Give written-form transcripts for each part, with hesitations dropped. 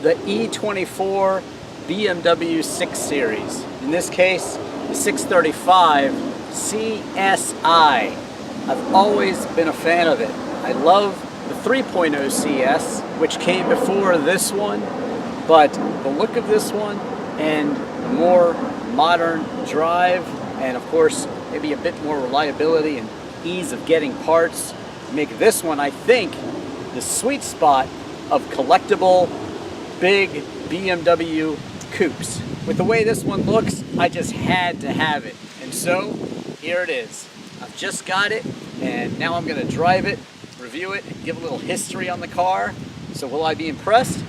the E24 BMW 6 Series. In this case, the 635 CSI. I've always been a fan of it. I love the 3.0 CS, which came before this one, but the look of this one and the more modern drive, and of course maybe a bit more reliability and ease of getting parts, make this one, I think, the sweet spot of collectible big BMW coupes. With the way this one looks, I just had to have it, and so here it is. I've just got it, and now I'm going to drive it, review it, and give a little history on the car. So will I be impressed?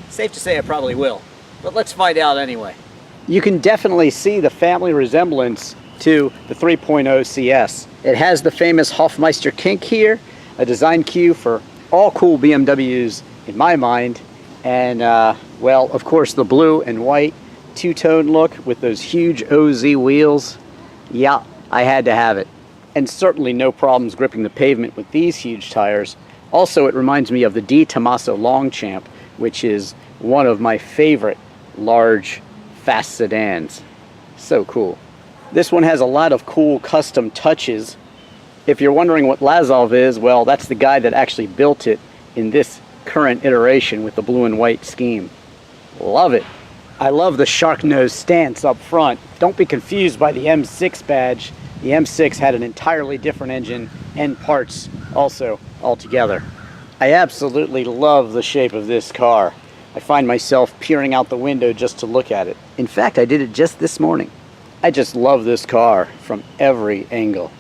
Safe to say I probably will, but let's find out anyway. You can definitely see the family resemblance to the 3.0 CS. It has the famous Hofmeister kink here, a design cue for all cool BMWs in my mind, and well, of course, the blue and white two-tone look with those huge OZ wheels. Yeah, I had to have it. And certainly no problems gripping the pavement with these huge tires. Also, it reminds me of the D. Tommaso Longchamp, which is one of my favorite large, fast sedans. So cool. This one has a lot of cool custom touches. If you're wondering what Lazov is, well, that's the guy that actually built it in this current iteration with the blue and white scheme. Love it. I love the shark nose stance up front. Don't be confused by the M6 badge. The M6 had an entirely different engine and parts also altogether. I absolutely love the shape of this car. I find myself peering out the window just to look at it. In fact, I did it just this morning. I just love this car from every angle,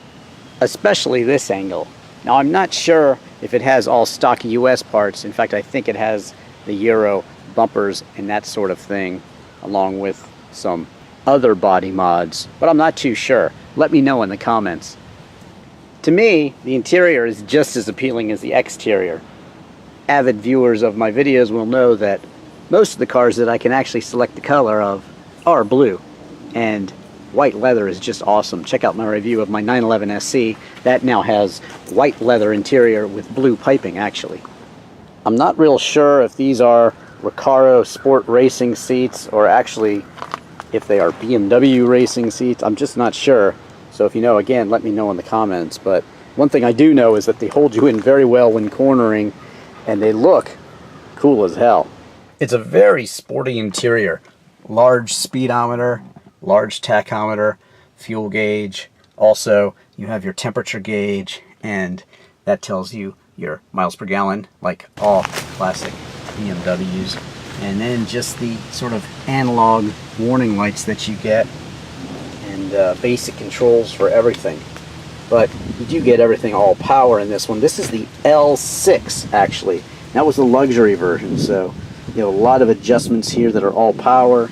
especially this angle. Now, I'm not sure if it has all stock US parts. In fact, I think it has the Euro bumpers and that sort of thing, along with some other body mods, but I'm not too sure. Let me know in the comments. To me, the interior is just as appealing as the exterior. Avid viewers of my videos will know that most of the cars that I can actually select the color of are blue, and white leather is just awesome. Check out my review of my 911 SC. That now has white leather interior with blue piping, actually. I'm not real sure if these are Recaro Sport Racing seats or actually if they are BMW racing seats. I'm just not sure. So if you know, again, let me know in the comments. But one thing I do know is that they hold you in very well when cornering, and they look cool as hell. It's a very sporty interior. Large speedometer, large tachometer, fuel gauge. Also, you have your temperature gauge, and that tells you your miles per gallon, like all classic BMWs. And then just the sort of analog warning lights that you get, and basic controls for everything. But you do get everything all power in this one. This is the L6, actually. That was the luxury version, so you know, a lot of adjustments here that are all power,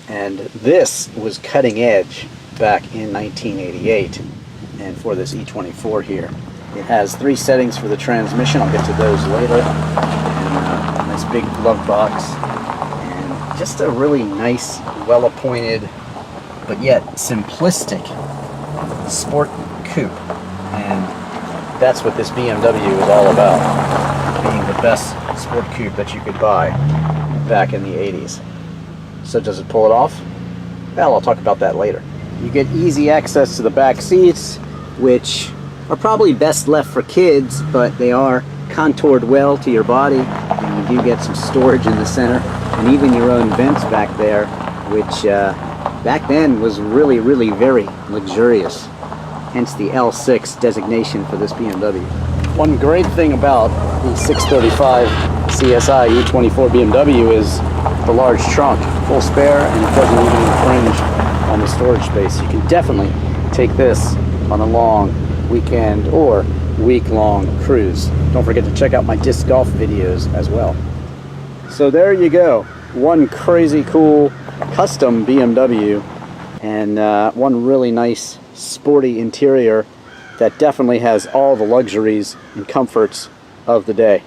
and this was cutting edge back in 1988. And for this E24 here, it has 3 settings for the transmission. I'll get to those later. And a nice big glove box, and just a really nice, well-appointed, but yet simplistic sport coupe. And that's what this BMW is all about, being the best sport coupe that you could buy back in the 80s. So does it pull it off? Well, I'll talk about that later. You get easy access to the back seats, which are probably best left for kids, but they are contoured well to your body, and you do get some storage in the center, and even your own vents back there, which back then was really, really very luxurious. Hence the L6 designation for this BMW. One great thing about the 635 CSI E24 BMW is the large trunk, full spare, and it doesn't even infringe on the storage space. You can definitely take this on a long weekend or week-long cruise. Don't forget to check out my disc golf videos as well. So there you go, one crazy cool custom BMW, and one really nice sporty interior that definitely has all the luxuries and comforts of the day.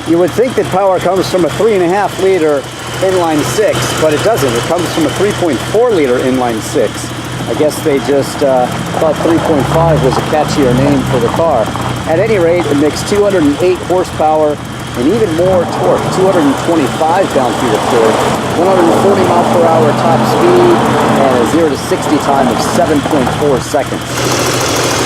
You would think that power comes from a 3.5 liter inline 6, but it doesn't. It comes from a 3.4 liter inline 6. I guess they just thought 3.5 was a catchier name for the car. At any rate, it makes 208 horsepower, and even more torque, 225 pound-feet of torque, 140 mile per hour top speed, and a 0 to 60 time of 7.4 seconds.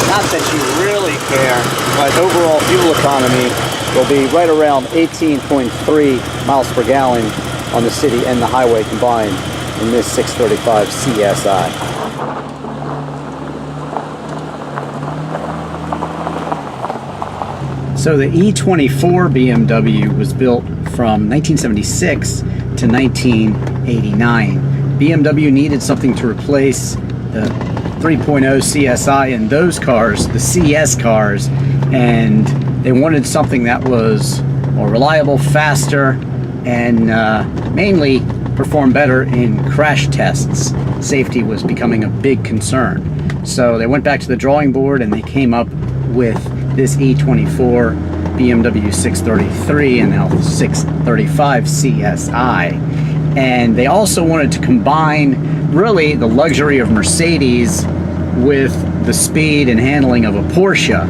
Not that you really care, but overall fuel economy will be right around 18.3 miles per gallon on the city and the highway combined in this 635 CSI. So the E24 BMW was built from 1976 to 1989. BMW needed something to replace the 3.0 CSI in those cars, the CS cars, and they wanted something that was more reliable, faster, and mainly performed better in crash tests. Safety was becoming a big concern. So they went back to the drawing board and they came up with this E24 BMW 633 and now 635 CSI. And they also wanted to combine really the luxury of Mercedes with the speed and handling of a Porsche.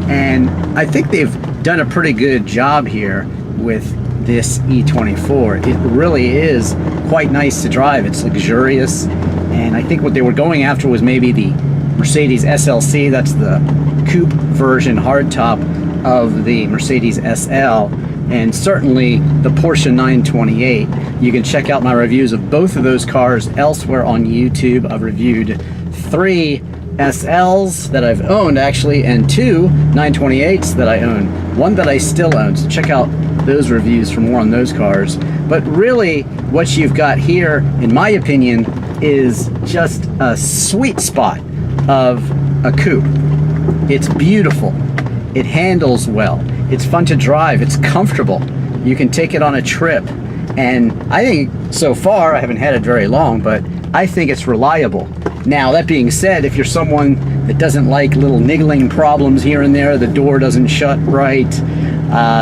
And I think they've done a pretty good job here with this E24. It really is quite nice to drive. It's luxurious. And I think what they were going after was maybe the Mercedes SLC. That's the coupe version hardtop of the Mercedes SL, and certainly the Porsche 928. You can check out my reviews of both of those cars elsewhere on YouTube. I've reviewed 3 SLs that I've owned actually, and 2 928s that I own, one that I still own, so check out those reviews for more on those cars. But really what you've got here, in my opinion, is just a sweet spot of a coupe. It's beautiful, it handles well, it's fun to drive, it's comfortable, you can take it on a trip, and I think so far, I haven't had it very long, but I think it's reliable. Now that being said, if you're someone that doesn't like little niggling problems here and there, the door doesn't shut right,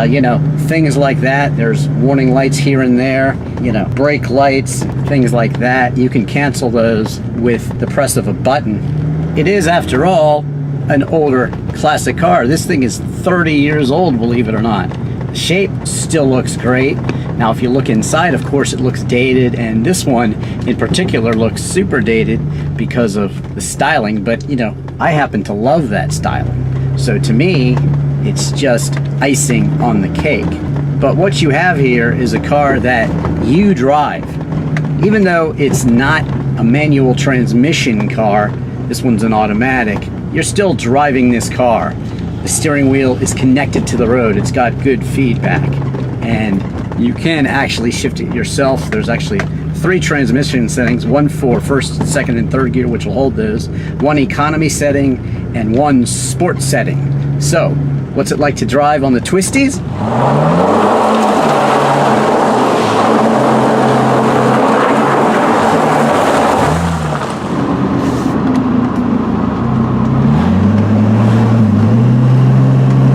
you know, things like that, there's warning lights here and there, you know, brake lights, things like that, you can cancel those with the press of a button. It is, after all, an older classic car. This thing is 30 years old, believe it or not. The shape still looks great. Now if you look inside, of course it looks dated, and this one in particular looks super dated because of the styling, but you know, I happen to love that styling. So to me, it's just icing on the cake. But what you have here is a car that you drive. Even though it's not a manual transmission car, this one's an automatic, you're still driving this car. The steering wheel is connected to the road. It's got good feedback. And you can actually shift it yourself. There's actually 3 transmission settings, one for first, second, and third gear, which will hold those, 1 economy setting, and 1 sport setting. So, what's it like to drive on the twisties?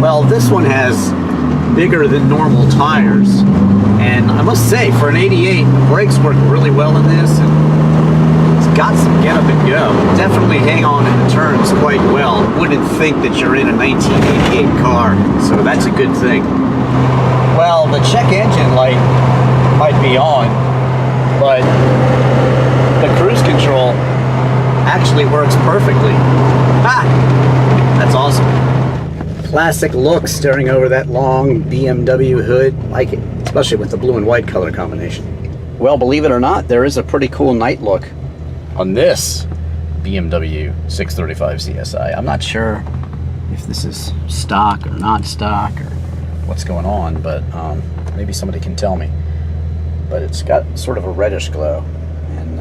Well, this one has bigger than normal tires, and I must say, for an 88, the brakes work really well in this, and it's got some get up and go. Definitely hang on in the turns quite well. Wouldn't think that you're in a 1988 car, so that's a good thing. Well, the check engine light might be on, but the cruise control actually works perfectly. Ah, that's awesome. Classic look staring over that long BMW hood. Like it, especially with the blue and white color combination. Well, believe it or not, there is a pretty cool night look on this BMW 635 CSI. I'm not sure if this is stock or not stock or what's going on, but maybe somebody can tell me. But it's got sort of a reddish glow, and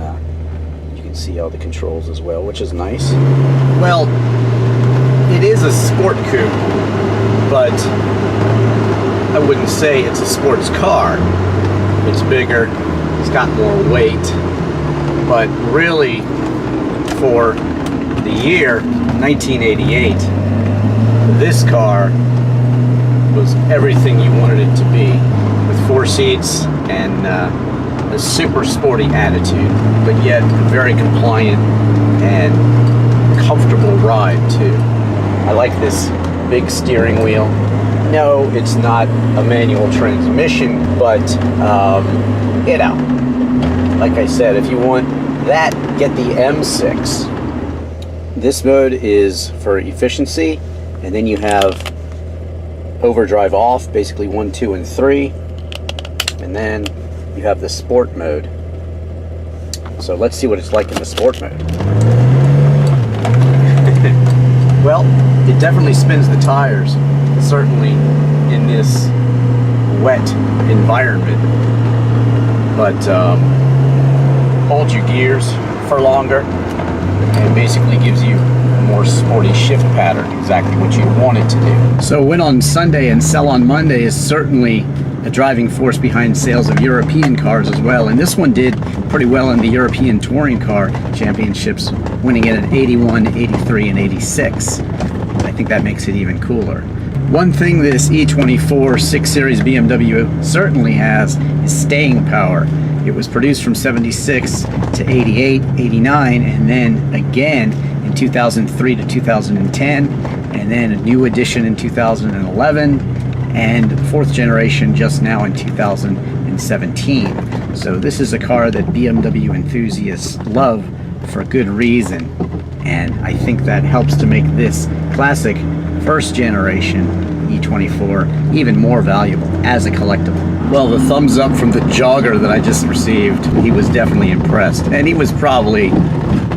you can see all the controls as well, which is nice. Well, it is a sport coupe, but I wouldn't say it's a sports car. It's bigger, it's got more weight, but really for the year 1988, this car was everything you wanted it to be, with 4 seats and a super sporty attitude, but yet a very compliant and comfortable ride too. I like this big steering wheel. No, it's not a manual transmission, but you know, like I said, if you want that, get the M6. This mode is for efficiency, and then you have overdrive off, basically 1, 2, and 3, and then you have the sport mode. So let's see what it's like in the sport mode. Well, it definitely spins the tires, certainly in this wet environment, but holds your gears for longer and basically gives you a more sporty shift pattern, exactly what you want it to do. So win on Sunday and sell on Monday is certainly a driving force behind sales of European cars as well, and this one did pretty well in the European Touring Car Championships, winning it at 81, 83, and 86. I think that makes it even cooler. One thing this E24 6 Series BMW certainly has is staying power. It was produced from 76 to 88, 89, and then again in 2003 to 2010, and then a new edition in 2011, and fourth generation just now in 2017. So this is a car that BMW enthusiasts love for good reason, and I think that helps to make this classic first generation E24 even more valuable as a collectible. Well, the thumbs up from the jogger that I just received, he was definitely impressed, and he was probably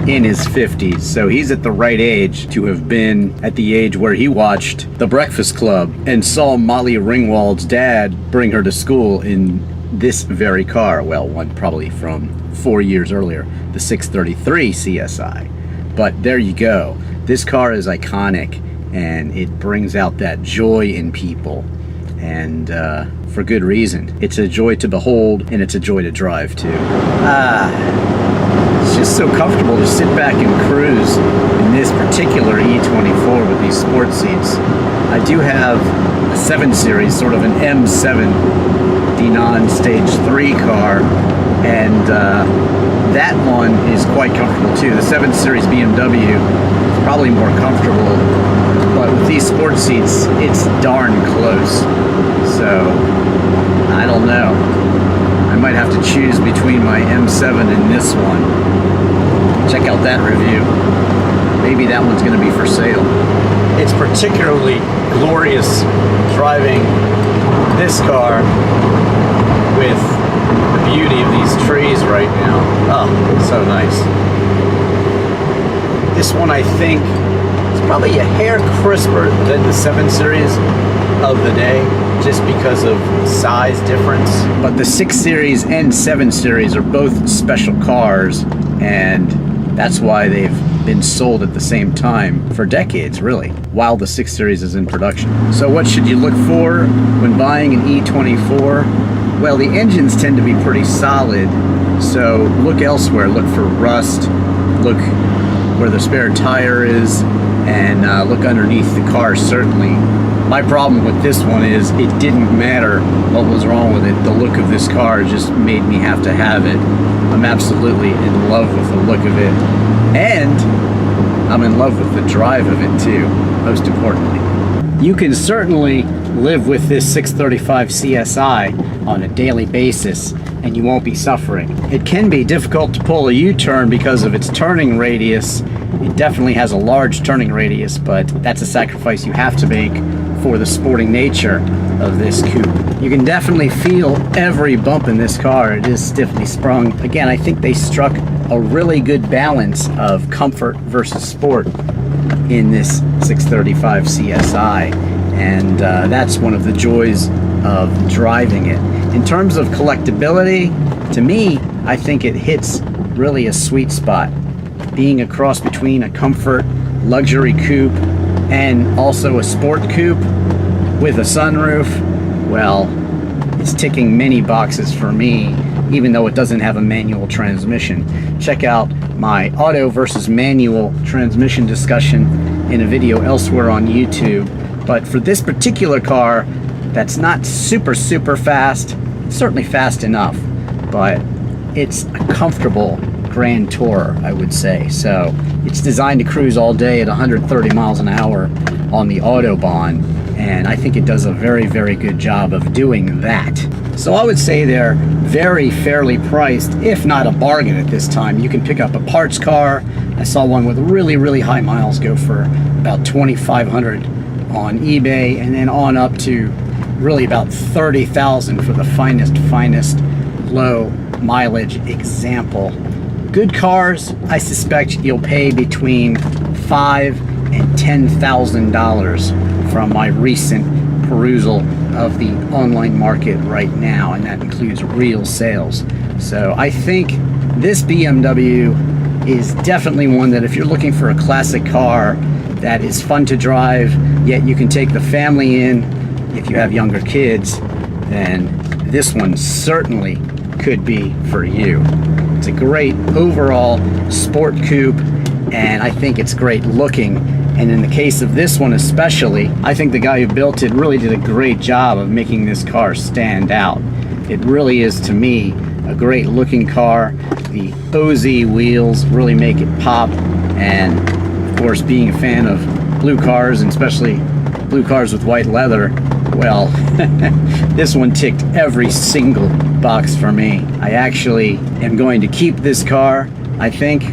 in his 50s, so he's at the right age to have been at the age where he watched The Breakfast Club and saw Molly Ringwald's dad bring her to school in this very car. Well, one probably from 4 years earlier, the 633 CSI. But there you go. This car is iconic, and it brings out that joy in people, and for good reason. It's a joy to behold, and it's a joy to drive too. It's just so comfortable to sit back and cruise in this particular E24 with these sport seats. I do have a 7 Series, sort of an M7 Dinan Stage 3 car, and that one is quite comfortable too. The 7 Series BMW is probably more comfortable, but with these sport seats, it's darn close. So, I don't know. I might have to choose between my M7 and this one. Check out that review. Maybe that one's going to be for sale. It's particularly glorious driving this car with the beauty of these trees right now. Oh, so nice. This one, I think, is probably a hair crisper than the 7 Series of the day, just because of size difference. But the 6 Series and 7 Series are both special cars, and that's why they've been sold at the same time for decades, really, while the 6 Series is in production. So what should you look for when buying an E24? Well, the engines tend to be pretty solid, so look elsewhere. Look for rust, look where the spare tire is, and look underneath the car, certainly. My problem with this one is it didn't matter what was wrong with it. The look of this car just made me have to have it. I'm absolutely in love with the look of it, and I'm in love with the drive of it too, most importantly. You can certainly live with this 635 CSI on a daily basis, and you won't be suffering. It can be difficult to pull a U-turn because of its turning radius. It definitely has a large turning radius, but that's a sacrifice you have to make for the sporting nature of this coupe. You can definitely feel every bump in this car. It is stiffly sprung. Again, I think they struck a really good balance of comfort versus sport in this 635 CSI, and that's one of the joys of driving it. In terms of collectability, to me, I think it hits really a sweet spot, being a cross between a comfort luxury coupe and also a sport coupe with a sunroof. Well, it's ticking many boxes for me, even though it doesn't have a manual transmission. Check out my auto versus manual transmission discussion in a video elsewhere on YouTube. But for this particular car, that's not super fast, it's certainly fast enough, but it's a comfortable grand tourer, I would say. So it's designed to cruise all day at 130 miles an hour on the Autobahn, and I think it does a very, very good job of doing that. So I would say they're very fairly priced, if not a bargain at this time. You can pick up a parts car. I saw one with really, really high miles go for about $2,500 on eBay, and then on up to really about $30,000 for the finest low mileage example. Good cars, I suspect you'll pay between $5,000 and $10,000 from my recent perusal of the online market right now, and that includes real sales. So I think this BMW is definitely one that if you're looking for a classic car that is fun to drive, yet you can take the family in if you have younger kids, then this one certainly could be for you. It's a great overall sport coupe, and I think it's great looking. And in the case of this one especially, I think the guy who built it really did a great job of making this car stand out. It really is, to me, a great looking car. The OZ wheels really make it pop, and of course, being a fan of blue cars, and especially blue cars with white leather, well, this one ticked every single box for me. I actually am going to keep this car, I think,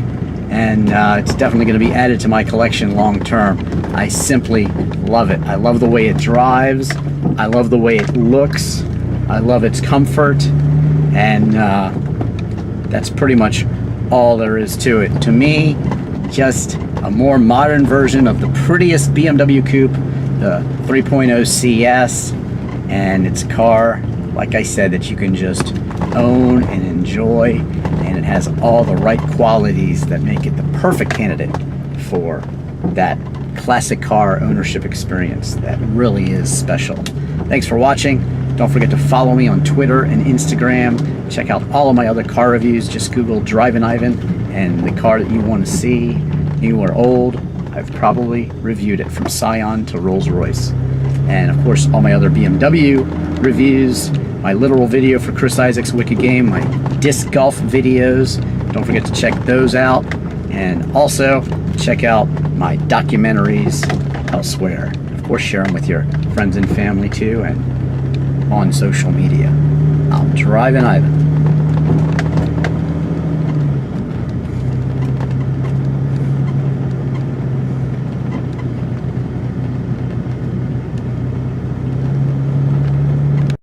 and it's definitely going to be added to my collection long term. I simply love it. I love the way it drives. I love the way it looks. I love its comfort, and that's pretty much all there is to it. To me, just a more modern version of the prettiest BMW coupe, the 3.0 CS, and it's a car, like I said, that you can just own and enjoy, and it has all the right qualities that make it the perfect candidate for that classic car ownership experience that really is special. Thanks for watching. Don't forget to follow me on Twitter and Instagram. Check out all of my other car reviews. Just Google Drivin Ivan and the car that you want to see, new or old. I've probably reviewed it from Scion to Rolls-Royce. And of course, all my other BMW reviews, my literal video for Chris Isaac's Wicked Game, my disc golf videos. Don't forget to check those out. And also, check out my documentaries elsewhere. Of course, share them with your friends and family too, and on social media. I'm Drivin Ivan.